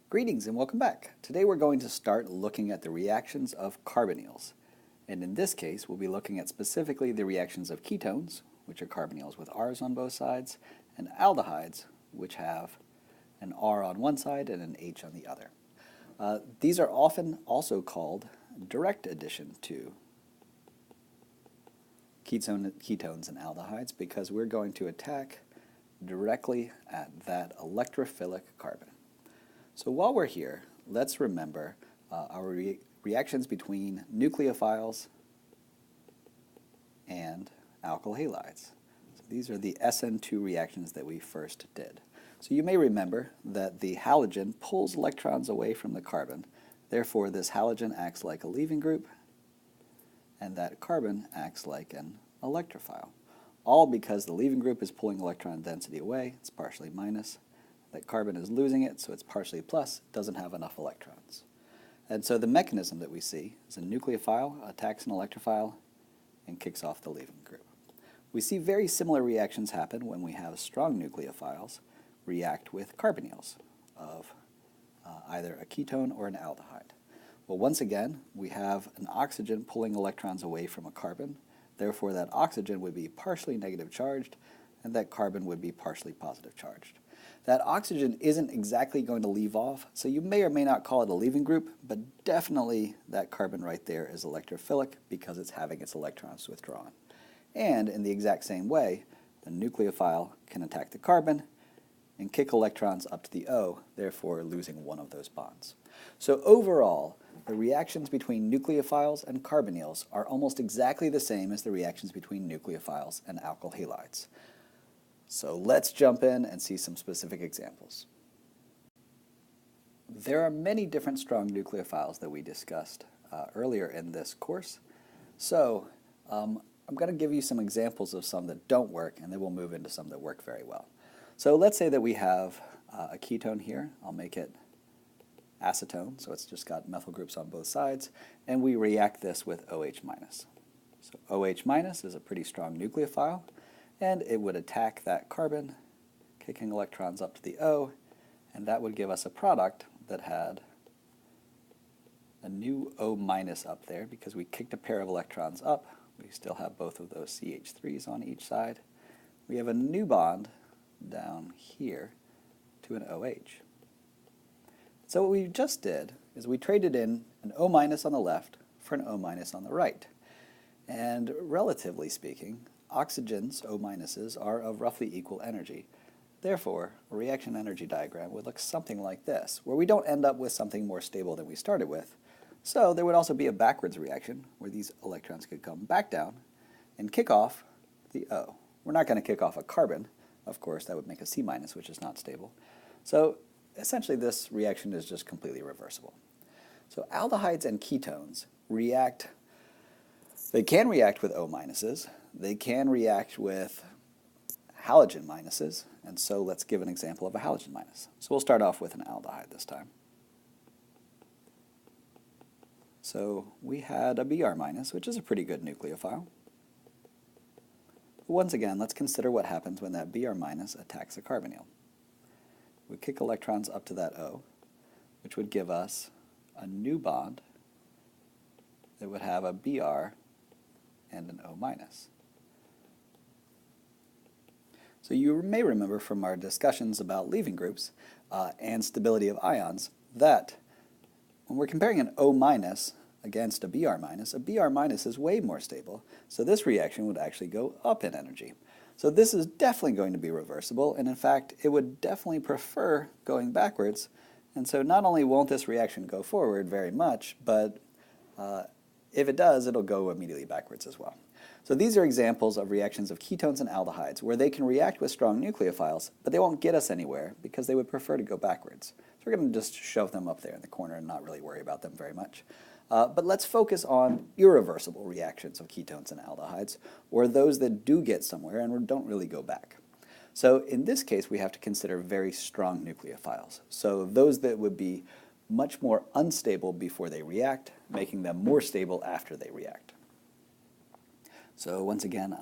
Greetings and welcome back. Today we're going to start looking at the reactions of carbonyls. And in this case, we'll be looking at specifically the reactions of ketones, which are carbonyls with R's on both sides, and aldehydes, which have an R on one side and an H on the other. These are often also called direct addition to ketones and aldehydes because we're going to attack directly at that electrophilic carbon. So while we're here, let's remember our reactions between nucleophiles and alkyl halides. So these are the SN2 reactions that we first did. So you may remember that the halogen pulls electrons away from the carbon. Therefore, this halogen acts like a leaving group, and that carbon acts like an electrophile. All because the leaving group is pulling electron density away, it's partially minus. That carbon is losing it, so it's partially plus, doesn't have enough electrons. And so the mechanism that we see is a nucleophile attacks an electrophile and kicks off the leaving group. We see very similar reactions happen when we have strong nucleophiles react with carbonyls of either a ketone or an aldehyde. Well, once again, we have an oxygen pulling electrons away from a carbon. Therefore, that oxygen would be partially negative charged, and that carbon would be partially positive charged. That oxygen isn't exactly going to leave off, so you may or may not call it a leaving group, but definitely that carbon right there is electrophilic because it's having its electrons withdrawn. And in the exact same way, the nucleophile can attack the carbon and kick electrons up to the O, therefore losing one of those bonds. So overall, the reactions between nucleophiles and carbonyls are almost exactly the same as the reactions between nucleophiles and alkyl halides. So let's jump in and see some specific examples. There are many different strong nucleophiles that we discussed earlier in this course. So I'm going to give you some examples of some that don't work, and then we'll move into some that work very well. So let's say that we have a ketone here. I'll make it acetone, so it's just got methyl groups on both sides, and we react this with OH minus. So OH minus is a pretty strong nucleophile, and it would attack that carbon, kicking electrons up to the O, and that would give us a product that had a new O minus up there because we kicked a pair of electrons up. We still have both of those CH3s on each side. We have a new bond down here to an OH. So what we just did is we traded in an O minus on the left for an O minus on the right. And relatively speaking, oxygen's O minuses are of roughly equal energy. Therefore, a reaction energy diagram would look something like this, where we don't end up with something more stable than we started with. So there would also be a backwards reaction, where these electrons could come back down and kick off the O. We're not going to kick off a carbon. Of course, that would make a C minus, which is not stable. So essentially, this reaction is just completely reversible. So aldehydes and ketones react. They can react with O minuses. They can react with halogen minuses. And so let's give an example of a halogen minus. So we'll start off with an aldehyde this time. So we had a Br minus, which is a pretty good nucleophile. Once again, let's consider what happens when that Br minus attacks a carbonyl. We kick electrons up to that O, which would give us a new bond that would have a Br and an O minus. So you may remember from our discussions about leaving groups and stability of ions that when we're comparing an O minus against a Br minus is way more stable, so this reaction would actually go up in energy. So this is definitely going to be reversible, and in fact, it would definitely prefer going backwards, and so not only won't this reaction go forward very much, but if it does, it'll go immediately backwards as well. So these are examples of reactions of ketones and aldehydes where they can react with strong nucleophiles, but they won't get us anywhere because they would prefer to go backwards. So we're going to just shove them up there in the corner and not really worry about them very much. But let's focus on irreversible reactions of ketones and aldehydes, or those that do get somewhere and don't really go back. So in this case, we have to consider very strong nucleophiles. So those that would be much more unstable before they react, making them more stable after they react. So once again,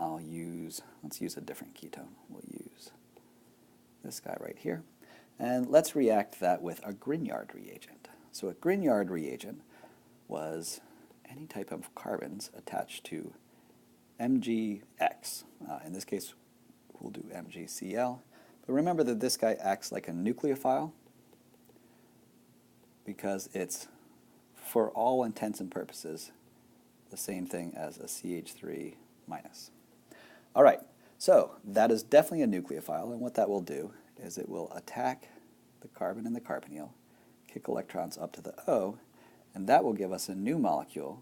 let's use a different ketone. We'll use this guy right here. And let's react that with a Grignard reagent. So a Grignard reagent was any type of carbons attached to MgX. In this case, we'll do MgCl. But remember that this guy acts like a nucleophile because it's, for all intents and purposes, the same thing as a CH3 minus. All right, so that is definitely a nucleophile, and what that will do is it will attack the carbon in the carbonyl, kick electrons up to the O, and that will give us a new molecule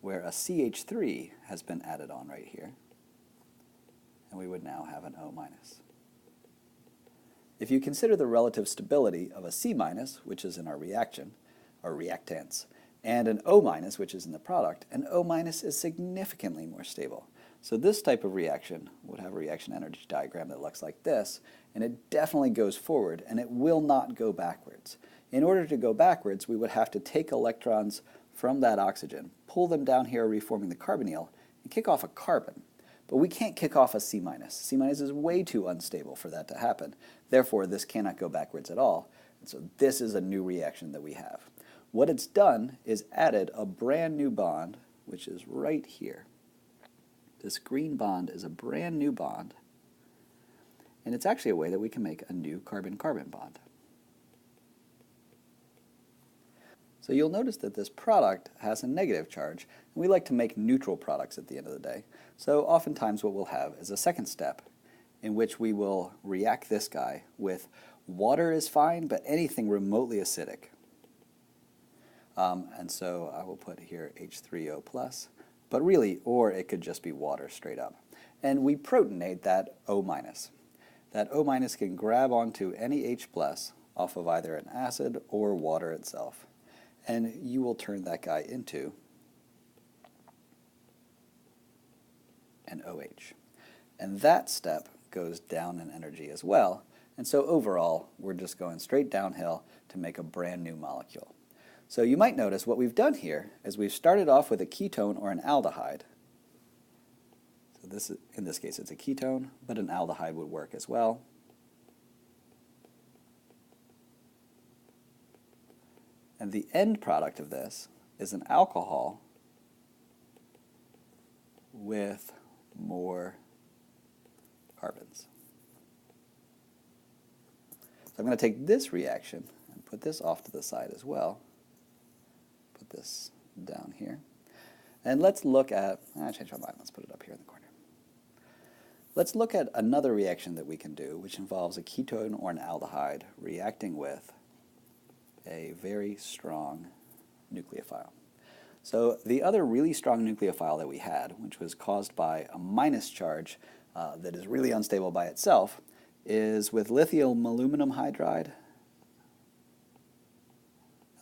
where a CH3 has been added on right here, and we would now have an O minus. If you consider the relative stability of a C minus, which is in our reaction, or reactants, and an O minus, which is in the product, an O minus is significantly more stable. So this type of reaction would have a reaction energy diagram that looks like this, and it definitely goes forward, and it will not go backwards. In order to go backwards, we would have to take electrons from that oxygen, pull them down here, reforming the carbonyl, and kick off a carbon. But we can't kick off a C minus. C minus is way too unstable for that to happen. Therefore, this cannot go backwards at all. And so this is a new reaction that we have. What it's done is added a brand new bond, which is right here. This green bond is a brand new bond, and it's actually a way that we can make a new carbon-carbon bond. So you'll notice that this product has a negative charge, and we like to make neutral products at the end of the day. So oftentimes what we'll have is a second step in which we will react this guy with water is fine, but anything remotely acidic. And so I will put here H3O+, but really, or it could just be water straight up. And we protonate that O-. That O- can grab onto any H+ off of either an acid or water itself. And you will turn that guy into an OH. And that step goes down in energy as well. And so overall, we're just going straight downhill to make a brand new molecule. So you might notice what we've done here is we've started off with a ketone or an aldehyde. So this is, in this case, it's a ketone, but an aldehyde would work as well. And the end product of this is an alcohol with more carbons. So I'm going to take this reaction and put this off to the side as well. Put this down here. And let's look at, I changed my mind, let's put it up here in the corner. Let's look at another reaction that we can do, which involves a ketone or an aldehyde reacting with a very strong nucleophile. So the other really strong nucleophile that we had, which was caused by a minus charge that is really unstable by itself, is with lithium aluminum hydride,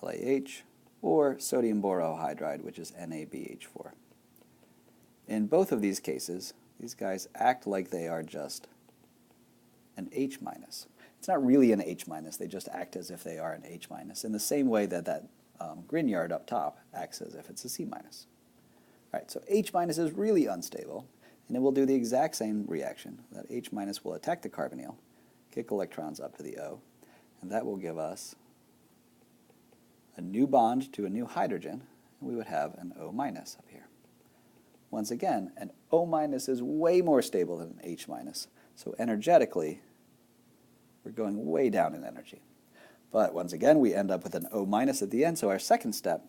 LaH, or sodium borohydride, which is NaBH4. In both of these cases, these guys act like they are just an H-. It's not really an H-, they just act as if they are an H-, in the same way that that Grignard up top acts as if it's a C-. All right, so H- is really unstable, and it will do the exact same reaction. That H- will attack the carbonyl, kick electrons up to the O, and that will give us a new bond to a new hydrogen, and we would have an O- up here. Once again, an O- is way more stable than an H-, so energetically, we're going way down in energy. But once again, we end up with an O- at the end, so our second step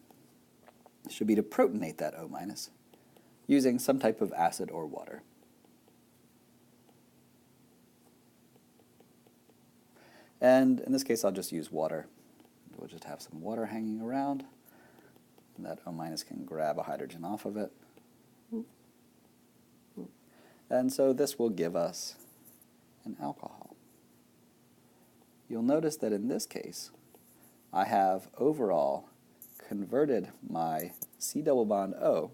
should be to protonate that O- using some type of acid or water. And in this case, I'll just use water. We'll just have some water hanging around, and that O- can grab a hydrogen off of it. And so this will give us an alcohol. You'll notice that in this case, I have overall converted my C double bond O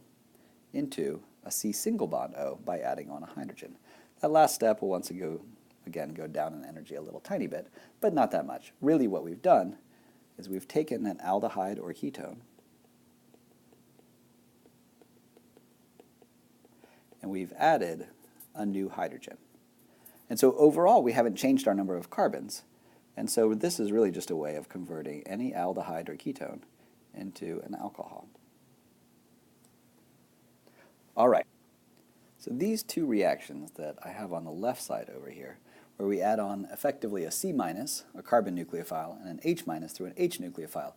into a C single bond O by adding on a hydrogen. That last step will once again go down in energy a little tiny bit, but not that much. Really what we've done is we've taken an aldehyde or ketone and we've added a new hydrogen. And so overall we haven't changed our number of carbons, And so this is really just a way of converting any aldehyde or ketone into an alcohol. All right, so these two reactions that I have on the left side over here, where we add on effectively a C minus, a carbon nucleophile, and an H minus through an H nucleophile,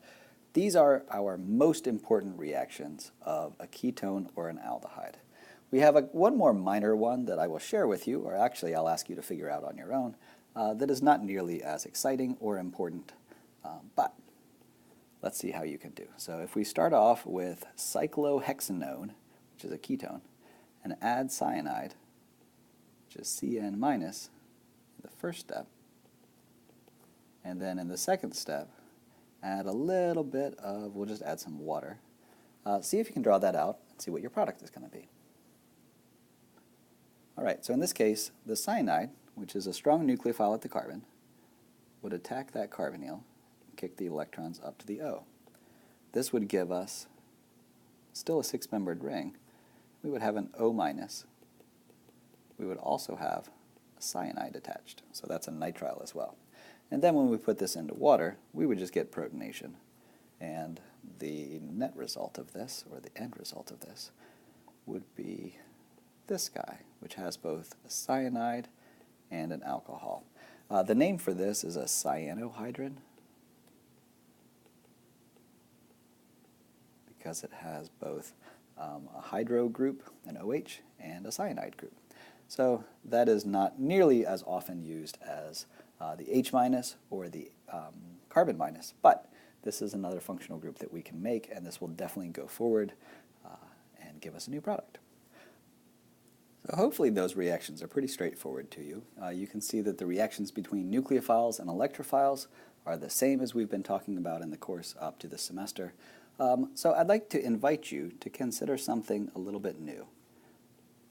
these are our most important reactions of a ketone or an aldehyde. We have one more minor one that I will share with you, or actually I'll ask you to figure out on your own, that is not nearly as exciting or important, but let's see how you can do. So if we start off with cyclohexanone, which is a ketone, and add cyanide, which is Cn minus, in the first step, and then in the second step, add a little bit of, we'll just add some water. See if you can draw that out and see what your product is going to be. All right, so in this case, the cyanide, which is a strong nucleophile at the carbon, would attack that carbonyl and kick the electrons up to the O. This would give us still a six-membered ring. We would have an O minus. We would also have a cyanide attached, so that's a nitrile as well. And then when we put this into water, we would just get protonation. And the net result of this, or the end result of this, would be this guy, which has both a cyanide and an alcohol. The name for this is a cyanohydrin because it has both a hydro group, an OH, and a cyanide group. So that is not nearly as often used as the H minus or the carbon minus, but this is another functional group that we can make, and this will definitely go forward and give us a new product. So hopefully those reactions are pretty straightforward to you. You can see that the reactions between nucleophiles and electrophiles are the same as we've been talking about in the course up to this semester. So I'd like to invite you to consider something a little bit new.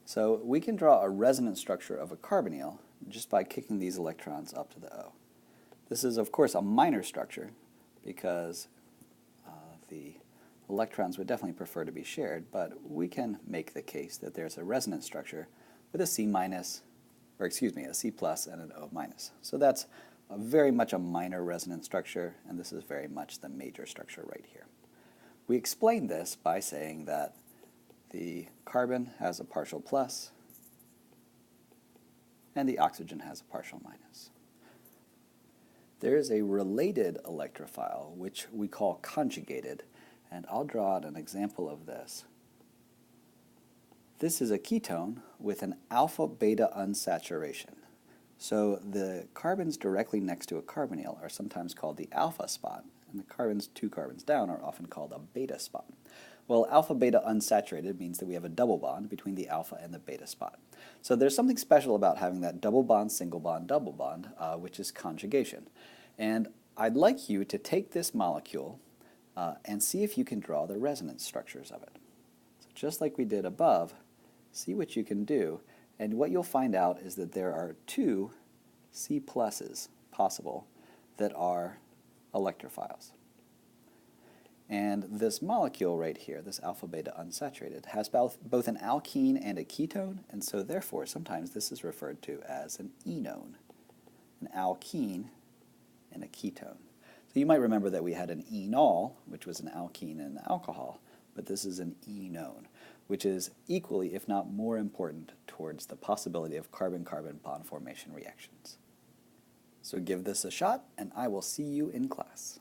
So we can draw a resonance structure of a carbonyl just by kicking these electrons up to the O. This is, of course, a minor structure because the electrons would definitely prefer to be shared, but we can make the case that there's a resonance structure with a C minus, or excuse me, a C plus and an O minus. So that's very much a minor resonance structure, and this is very much the major structure right here. We explain this by saying that the carbon has a partial plus and the oxygen has a partial minus. There is a related electrophile which we call conjugated, and I'll draw out an example of this. This is a ketone with an alpha-beta unsaturation. So the carbons directly next to a carbonyl are sometimes called the alpha spot, and the carbons 2 carbons down are often called a beta spot. Well, alpha-beta unsaturated means that we have a double bond between the alpha and the beta spot. So there's something special about having that double bond, single bond, double bond, which is conjugation. And I'd like you to take this molecule and see if you can draw the resonance structures of it. So just like we did above, see what you can do, and what you'll find out is that there are 2 C pluses possible that are electrophiles. And this molecule right here, this alpha-beta unsaturated, has both an alkene and a ketone, and so therefore sometimes this is referred to as an enone, an alkene and a ketone. So you might remember that we had an enol, which was an alkene and an alcohol, but this is an enone, which is equally, if not more important, towards the possibility of carbon-carbon bond formation reactions. So give this a shot, and I will see you in class.